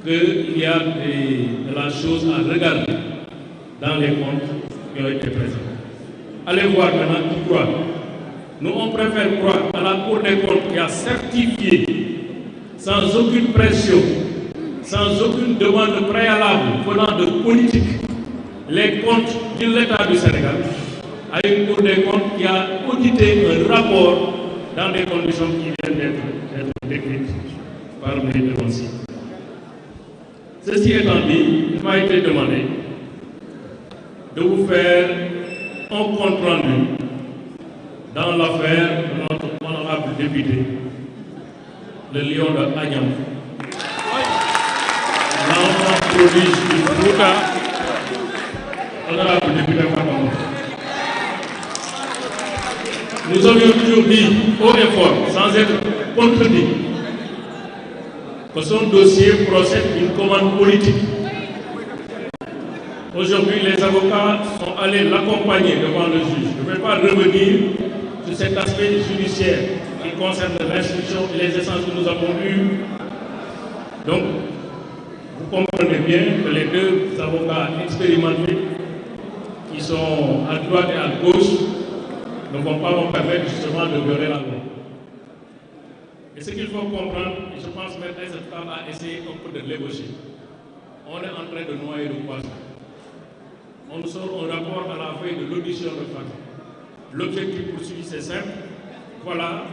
qu'il y a de la chose à regarder dans les comptes qui ont été présentés. Allez voir maintenant qui croit. Nous, on préfère croire à la Cour des comptes qui a certifié, sans aucune pression, sans aucune demande préalable venant de politique, les comptes de l'État du Sénégal, à une Cour des comptes qui a audité un rapport dans des conditions qui viennent d'être décrites par les devanciers. Ceci étant dit, il m'a été demandé de vous faire un compte rendu dans l'affaire de notre honorable député, le lion de Agnam, l'enfant prodige du Fouta, honorable député Fabangom. Nous avions toujours dit haut et fort, sans être contredit, que son dossier procède d'une commande politique. Aujourd'hui, les avocats sont allés l'accompagner devant le juge. Je ne vais pas revenir sur cet aspect judiciaire qui concerne l'instruction et les essences que nous avons eues. Donc, vous comprenez bien que les deux avocats expérimentés qui sont à droite et à gauche ne vont pas me permettre justement de violer la loi. Et ce qu'il faut comprendre, et je pense que M. Zeptal a essayé un peu de l'ébaucher, on est en train de noyer le poisson. On sort un rapport à la veille de l'audition de Fatou. L'objectif poursuivi, c'est simple. Voilà,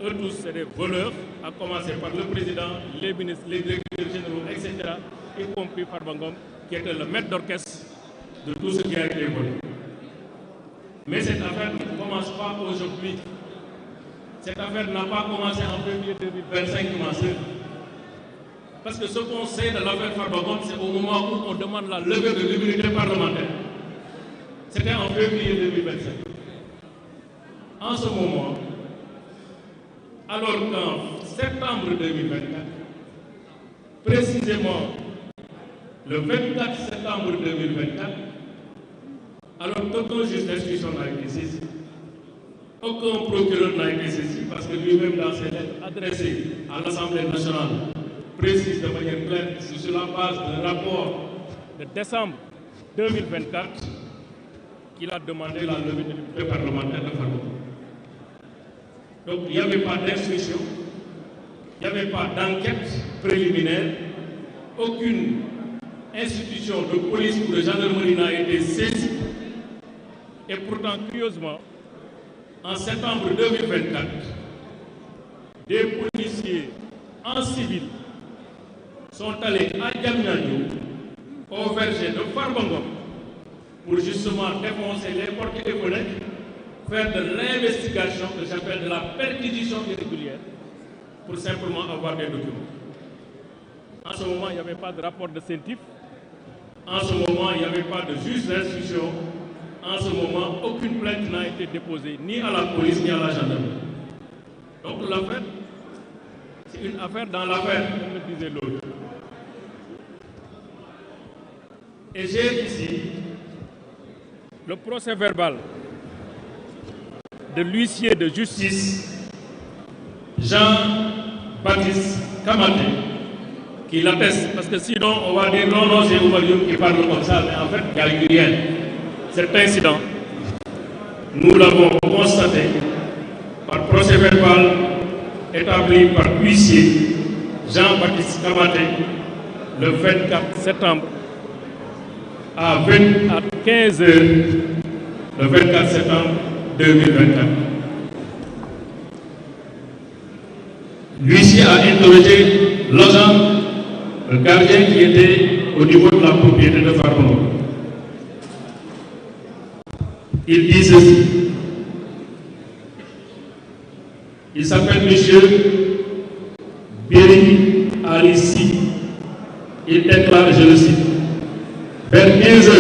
eux tous, c'est des voleurs, à commencer par le président, les ministres, les directeurs généraux, etc., y compris Farbangom, qui était le maître d'orchestre de tout ce qui a été volé. Mais cette affaire ne commence pas aujourd'hui. Cette affaire n'a pas commencé en février 2025, parce que ce qu'on sait de l'affaire Farbangom, c'est au moment où on demande la levée de l'immunité parlementaire. C'était en février 2025. En ce moment, alors qu'en septembre 2024, précisément le 24 septembre 2024, alors qu'aucun juge d'instruction n'a été saisi, aucun procureur n'a été saisi, parce que lui-même dans ses lettres adressées à l'Assemblée nationale précise de manière claire que c'est sur la base d'un rapport de décembre 2024 qu'il a demandé la levée de l'immunité parlementaire de Farbangom. Donc il n'y avait pas d'instruction, il n'y avait pas d'enquête préliminaire, aucune institution de police ou de gendarmerie n'a été saisie. Et pourtant, curieusement, en septembre 2024, des policiers en civil sont allés à Diamniadio, au verger de Farbangom, pour justement défoncer les portes et les fenêtres, faire de l'investigation que j'appelle de la perquisition irrégulière, pour simplement avoir des documents. En ce moment, il n'y avait pas de rapport de CENTIF. En ce moment, il n'y avait pas de juge d'instruction. En ce moment, aucune plainte n'a été déposée, ni à la police, ni à la gendarmerie. Donc l'affaire, c'est une affaire dans l'affaire, comme le disait l'autre. Et j'ai ici le procès verbal de l'huissier de justice Jean-Baptiste Kamaté, qui l'atteste, parce que sinon on va dire non, c'est Oumarioum qui parle comme ça, mais en fait, il n'y a eu rien. Cet incident, nous l'avons constaté par procès verbal établi par l'huissier Jean-Baptiste Kamaté le 24 septembre à 15 h le 24 septembre 2024. L'huissier a interrogé l'agent, le gardien qui était au niveau de la propriété de Farbangom. Il dit ceci. Il s'appelle M. Béry Alissi. Il déclare, je le cite, vers 15 h,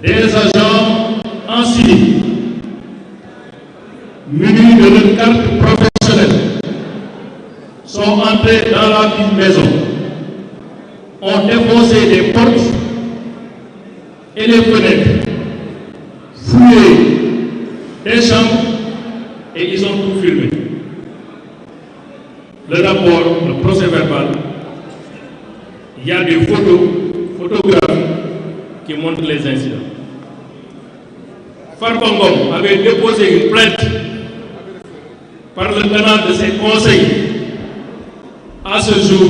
des agents en civil, munis de leur carte professionnelle, sont entrés dans la maison, ont défoncé les portes et les fenêtres, fouillé des chambres et ils ont tout filmé. Le rapport, le procès verbal, il y a des photographes qui montrent les incidents. Farba Ngom avait déposé une plainte par le canal de ses conseils. À ce jour,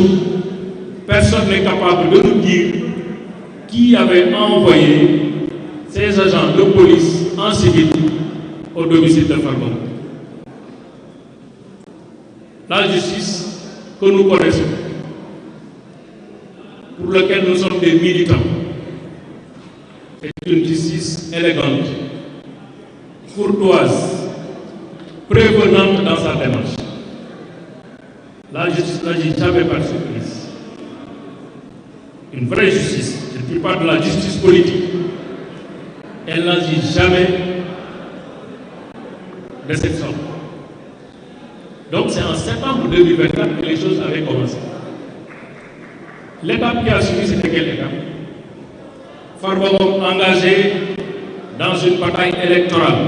personne n'est capable de nous dire qui avait envoyé ces agents de police en civil au domicile de Farba Ngom. La justice que nous connaissons, pour laquelle nous sommes des militants, est une justice élégante, courtoise, prévenante dans sa démarche. La justice n'agit jamais par surprise. Une vraie justice, je ne dis pas de la justice politique, elle n'agit jamais de cette sorte. Donc c'est en septembre 2024 que les choses avaient commencé. L'étape qui a suivi, c'était quelle étape? Farba Ngom engagé dans une bataille électorale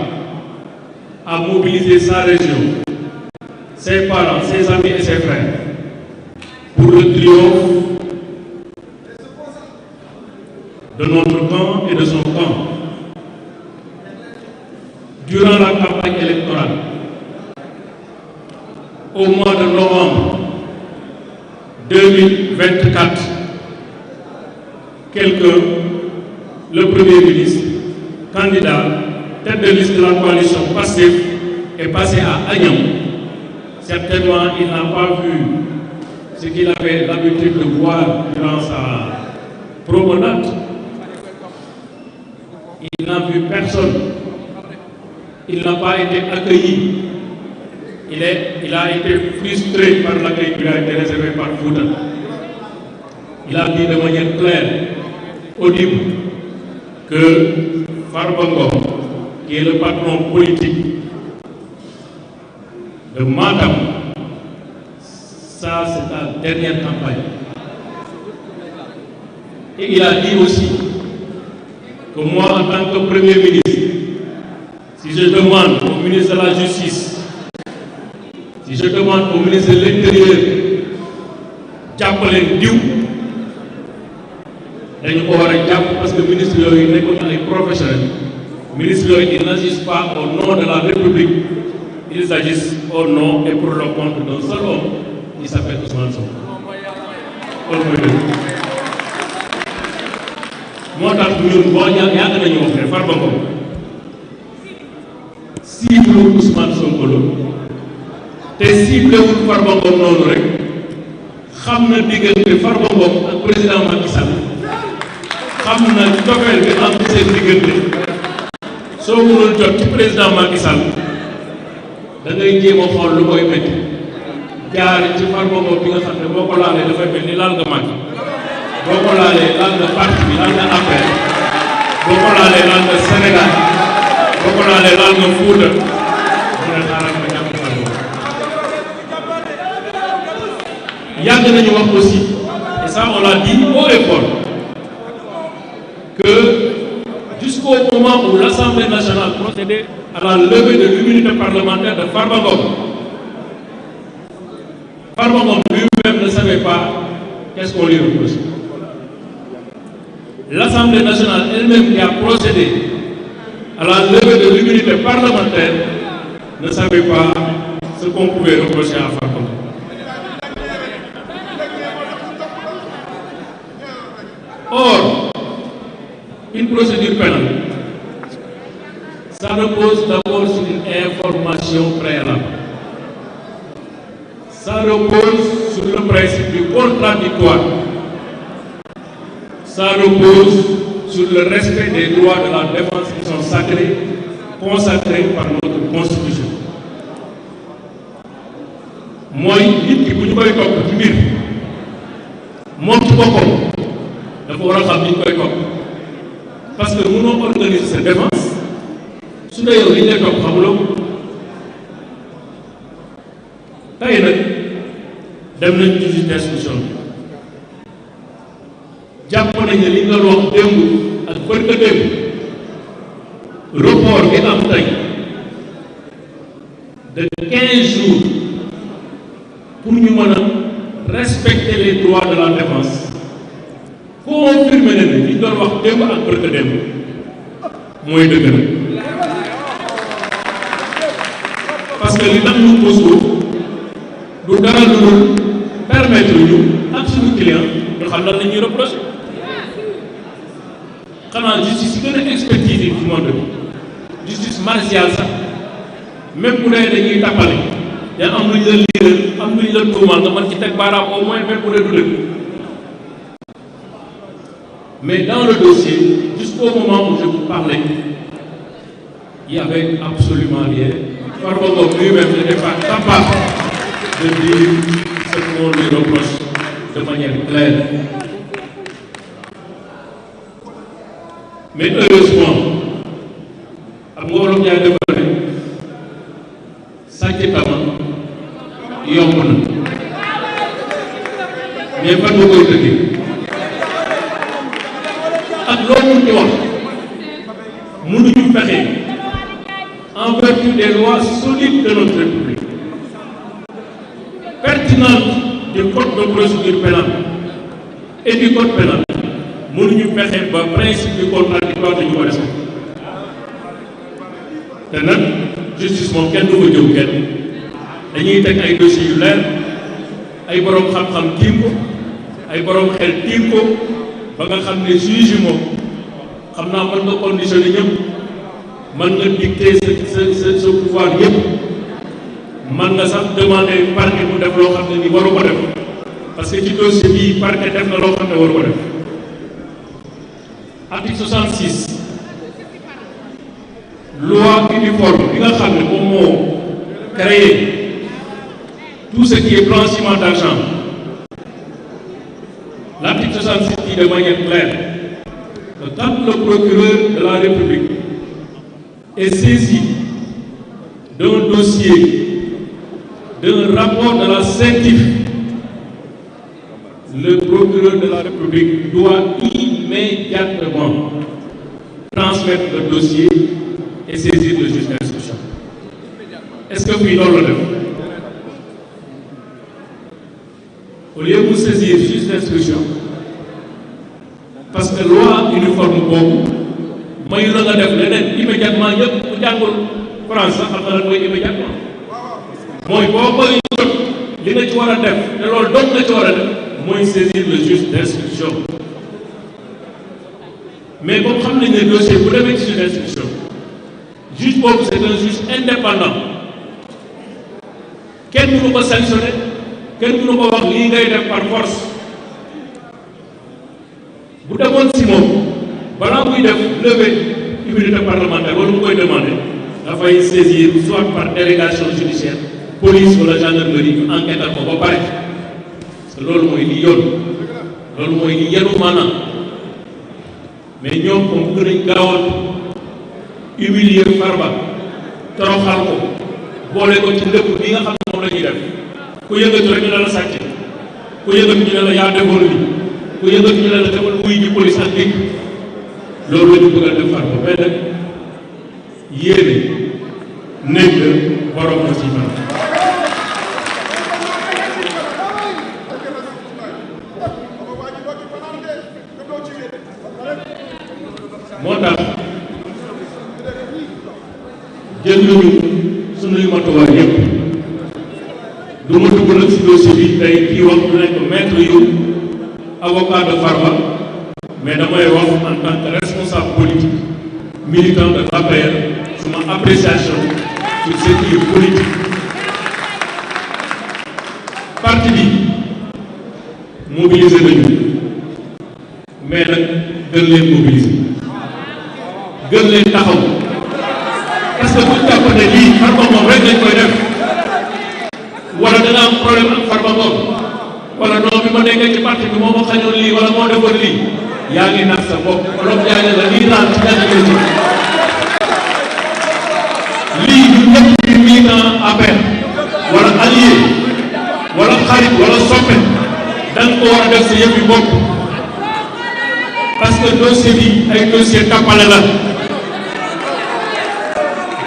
à mobiliser sa région, ses parents, ses amis et ses frères pour le triomphe de notre camp et de son camp. Durant la campagne électorale, au mois de novembre 2024, le Premier ministre, candidat, tête de liste de la coalition PASTEF, est passé à Agnam. Certainement, il n'a pas vu ce qu'il avait l'habitude de voir durant sa promenade. Il n'a vu personne. Il n'a pas été accueilli. Il a été frustré par l'accueil qui a été réservé par Fouta. Il a dit de manière claire, audible, que Farba Ngom, qui est le patron politique de Matam, ça c'est la dernière campagne. Et il a dit aussi que moi, en tant que Premier ministre, si je demande au ministre de la Justice, si je demande au ministre de l'Intérieur jàppale diw dañu ko war a jàpp parce que ministre yooyu nekkoon ay professionnels. Ministre yooyu ils n'agissent pas au nom de la République, ils agissent au nom et pour le compte d'un seul homme qui s'appelle Ousmane Sonko. loolu mooy dëgg moo tax ñun boo yàgg nañu wax ne Farba Ngom cible Ousmane Sonko la te cible wul Farba Ngom noonu rek xam na diggante Farba Ngom ak président Macky Sall xam na cofeel bi am seen diggante. soo mënul jot ci président Macky Sall da ngay jéem a xool lu koy métti jaar ci Farba Ngom bi nga xam ne boo ko laalee dafay mel ni laal nga Macky, boo ko laalee laal nga parti bi laal nga affaire, boo ko laalee laal nga Sénégal, boo ko laalee laal nga Fouta mu ne xaaral ma jàpp Farba Ngom. yàgg nañu wax aussi et ça on l'a dit haut et fort que jusqu'au moment où l'Assemblée nationale procédait à la levée de l'immunité parlementaire de Farba Ngom, Farba Ngom lui-même ne savait pas qu'est-ce qu'on lui reproche. L'Assemblée nationale elle-même qui a procédé à la levée de l'immunité parlementaire ne savait pas ce qu'on pouvait reprocher à Farba Ngom. Or, une procédure pénale, ça repose d'abord sur une information préalable. Ça repose sur le principe du contradictoire. Ça repose sur le respect des droits de la défense qui sont sacrés, consacrés par notre Constitution. Moi, nit ki bu ñu koy topp ci mbir moom ci boppam dafa war a xam ni ñu koy topp parce que mënoo organiser sa défense su dee yow li ñu lay topp xamuloo tey nag dem nañ ci juge d'instruction bi jàpp nañ ne li nga wax démb ak bërka démb report bi am tey de 15 jours pour ñu mën a respecter les droits de la défense confirmé na ne li ñu doon wax démb ak bërka démb mooy dëgg nag parce que li tax ñu pose ko du dara lu dul permettre ñu ak suñu client ñu xam lan la ñuy reproché xanaa justice yi gën a expertise yi ci monde bi justice martiale sax même bu dee dañuy tappale yaa am lu ñu la liiral am lu ñu la tuumal nga mën ci teg baaraam au moins même bu dee du dëgg mais dans le dossier jusqu'au moment où je vous parlais il y avait absolument rien. Farba Ngom lui-même n'était pas capable de dire ce qu'on lui reproche de manière claire. Mais heureusement, am nga wolof ñaay dafa ne sàcc tama yomb na mais fan nga koy tëggee ak loolu mun ci wax mënuñu fexe en vertu des lois solides de notre République, pertinentes du code de procédure pénale et du code pénal, mënuñu fexe ba principe du contradictoire dañu ko respecté te nag justice moom kenn du ko jëw kenn dañuy teg ay dossiers yu leer ay borom xam-xam tiim ko ay borom xel tiim ko ba nga xam ne juge yi moom xam naa mën nga conditionné ñëpp. mën nga dicter sa pouvoir yëpp mën nga sax demander parquet mu def loo xam ne ni waru ko def parce que ci dossier bii parquet def na loo xam ne waru ko def article 66 loi uniforme bi nga xam ne moom moo créé tout ce qui est blanchiment d'argent l'article 66 dit de manière claire que quand le procureur de la République est saisi d'un dossier, d'un rapport de la CENTIF, le procureur de la République doit immédiatement transmettre le dossier et saisir le juge d'instruction. Est-ce que fii loolu la def au lieu de saisir juge d'instruction parce que loi uniforme boobu mayu la nga def leneen immédiatement ñëpp bu jàngul France sax xam nga lan mooy immédiatement mooy boo koy jot li nga ci war a def te loolu doog nga ci war a def mooy saisir le juge d'instruction mais boobu xam nañ ne dossier bu demee ci juge d'instruction juge boobu c'est un juge indépendant kenn mënu ko sanctionner kenn mënu ko wax lii ngay def par force bu demoon si moom balaa muy def lever immunité parlementaire wala mu koy demander dafay saisir soit par délégation judiciaire police wala gendarmerie ñu enquêter ko ba pare parce que loolu mooy li yoon loolu mooy li yenu maanaam mais ñoom moom bëgg nañ gaawal humilier Farba toroxal ko boole ko ci ndëpp bi nga xam ne moom la ñuy def ku yëngatu rek ñu ne la sàcc ku yëngatu ñu ne la yaa defoon li ku yëngatu ñu ne la demal wuy ji police ak dikk loolu la ñu bëgg a def Farba mais nag yéene nekk borom na ci fan moo tax jël nañu sunuy matuwaay yëpp du ma dugg nag si dossier bi tey kii wax du nekk maître yu avocat de Farba mais damay wax en tant que responsable politique militant de l'APR sama appréciation sur ce qui est politique parti bi mobiliser nañu mais nag gën leen mobiliser gën leen taxaw parce que bu ñu jàpp ne lii Farba Ngom rek lañ koy def wala da nga am problème ak Farba Ngom wala non bi ma nekkee ci parti bi moo ma xañoon lii wala moo defoon lii yaa ngi nax sa bopp wala yaa ngi la lii naan ci jàngale ji lii ñu ñëpp ñu militant APR wala allié wala xarit wala soppe da nga ko war a def sa yëpp yu bopp parce que dossier bi ay dossier tappale la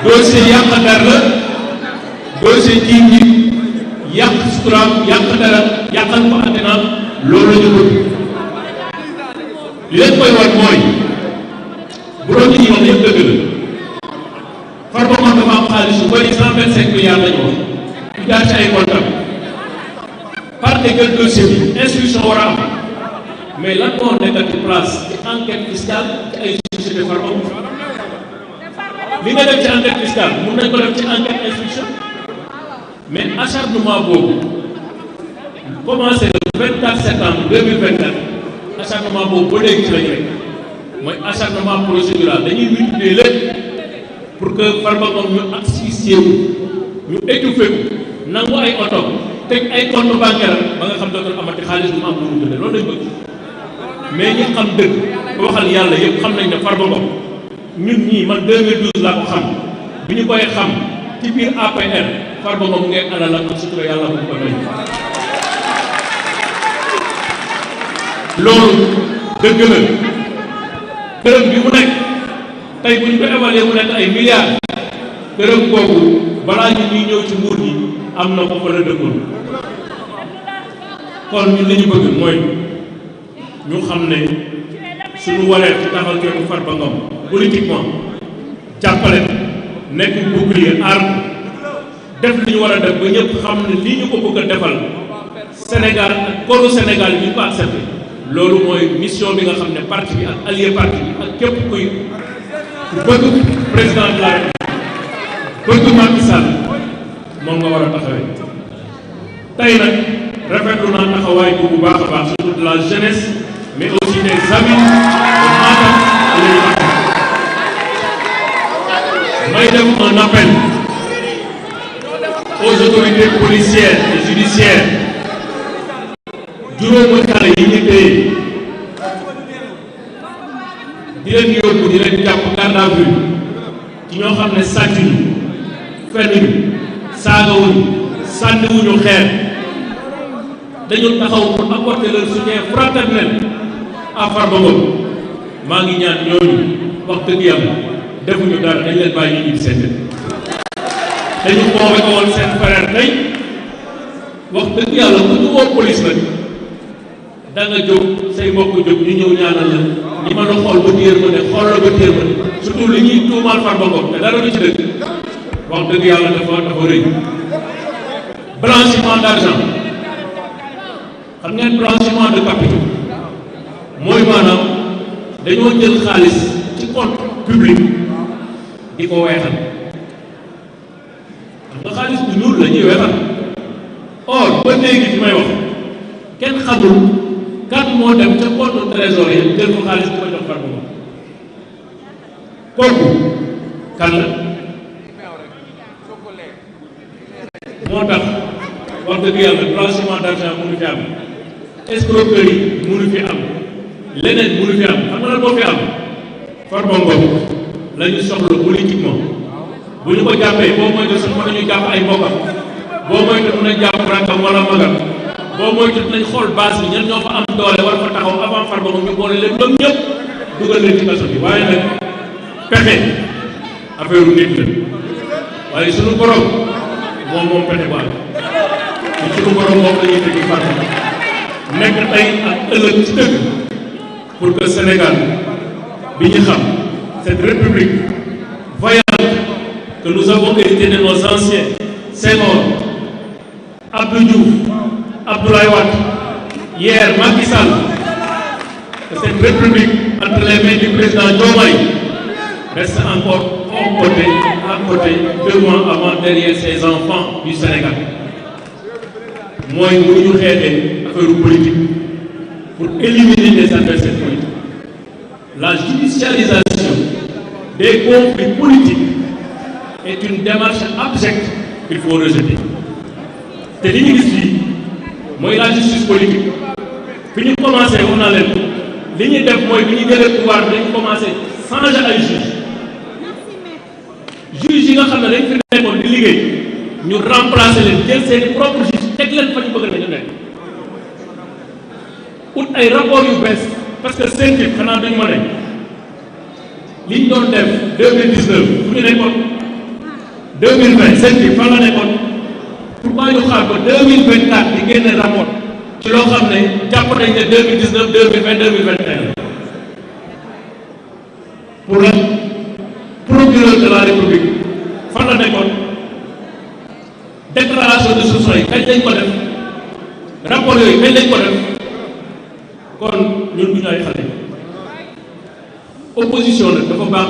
dossier yàq der la dossier jiw ji yàq suturaam yàq dara yàqal ko àddinaam loolu la ñu bëgg leen koy war mooy bu doon nit ñi wax yëpp dëgg la Farba Ngom dafa am xaalis yu bëri 125 milliards lañu wax di jaar ci ay comptes par quel dossier bi instruction war a am mais lan moo nekk ci place ci enquête fiscale ci ay société Farba Ngom li nga def ci enquête fiscale mun nañ ko def ci enquête instruction mais acharnement boobu commencé le 24 septembre 2024 acharnement boobu ba léegi ci la ñu rek mooy acharnement procédural dañuy multiplier lépp pour que Farba Ngom ñu asphyxié wu ñu étouffé wu nangu ay oto teg ay compte bancaire ba nga xam dootul amati xaalis bu mu am lu mu dundee loolu lañ bëgg mais ñi xam dëgg ko waxal yàlla yëpp xam nañ ne Farba Ngom ñun ñii man 2012 laa ko xam bi ñu koy xam ci biir APR Farba Ngom ngeen alal ak sutura yàlla bu ko may loolu dëgg la këram bi mu nekk tey bu ñu ko évalué mu nekk ay milliards këram kooku balaa ñu ñuy ñëw ci nguur gi am na ko fa la dëkkoon kon ñun li ñu bëgg mooy ñu xam ne suñu wareef ci taxaw keeku Farba Ngom politiquement jàppale nekk bouclier arme def li ñu war a def ba ñëpp xam ne lii ñu ko bëgg a defal Sénégal ak koru Sénégal yi ñu ko accepté loolu mooy mission bi nga xam ne parti bi ak allié parti bi ak képp kuy bëgg président de la République bëgg Macky Sall moom nga war a taxawee tey nag rafetlu naa taxawaay bu baax a baax surtout de la jeunesse mais aussi des amis de Matam et les may def un appel aux autorités policières et judiciaires juróomi xale yi ñu téye di leen yóbbu di leen jàpp garde à vue ci ñoo xam ne sàccuñu fennuñu saagawuñu sànniwuñu xeer dañu taxaw pour apporter leur soutien fraternel à Farba Ngom maa ngi ñaan ñooñu wax dëgg yàlla defuñu dara dañ leen bàyyi ñu ñibbi seen dëkk dañu convoqué woon seen frère tey wax dëgg yàlla ku ñu woo police nag da nga jóg say mbokk jóg ñu ñëw ñaanal la ñi mën a xool ba téer ma ne xool la ba téer ma ne surtout li ñuy tuumaal Farba Ngom te dara du ci dëgg wax dëgg yàlla dafa rëy blanchiment d'argent xam ngeen blanchiment de capitaux mooy maanaam dañoo jël xaalis ci compte public di ko weexal xam nga xaalis bu ñuul la ñuy weexal or ba léegi fi may wax kenn xamul kan moo dem ca compte trésor yi jël ko xaalis di ko jox Farba Ngom kooku kan la moo tax wax dëgg yàlla blanchiment d'argent mënu fi am escroquerie mënu fi am leneen mënu fi am xam nga lan moo fi am Farba Ngom la ñu soxla politiquement bu ñu ko jàppee boo moytu sax mën nañu jàpp ay mbokkam boo moytu mën a jàpp rakkam wala magam boo moytu nañ xool base bi ñan ñoo fa am doole war fa taxaw avant Farba Ngom ñu boole leen ñoom ñëpp dugal leen ci kaso bi waaye nag pexe affaire u nit la waaye suñu borom moom pexe bu am ñu suñu borom moom la ñuy tegi Farba nekk tey ak ëllëg ci dëgg pour que Sénégal bi ñu xam cette république voyante que nous avons hérité de nos anciens Senghor, Abdou Diouf, Abdoulaye Wade, hier Macky Sall, que cette république entre les mains du président Diomaye reste encore à côté, devant, avant, derrière ses enfants du Sénégal. Moi, nous nous xeexee affaire politique pour éliminer les adversaires politiques. La judicialisation des conflits politiques est une démarche abjecte qu'il faut rejeter. te li ñu gis fii mooy la justice politique fi ñu commencé wax naa leen li ñuy def mooy bi ñu jëlee pouvoir bi dañu commencé changer ay juges yi nga xam ne dañ fi nekkoon di liggéey ñu remplacer leen jël seen propre juge teg leen fa ñu bëgg nañu nekk ut ay rapport yu bees parce que CENTIF xanaa dañu ma ne li ñu doon def 2019 fu ñu nekkoon 2020 CENTIF fan la nekkoon pourquoi ñu xaar ba 2024 di génne rapport ci loo xam ne jàpp nañ ne 2019 2020 2021 pour le procureur de la République fan la nekkoon déclaration de soupçon yi kañ lañ ko def rapport yooyu kañ lañ ko def kon ñun du ñu ay xale opposition nag dafa baax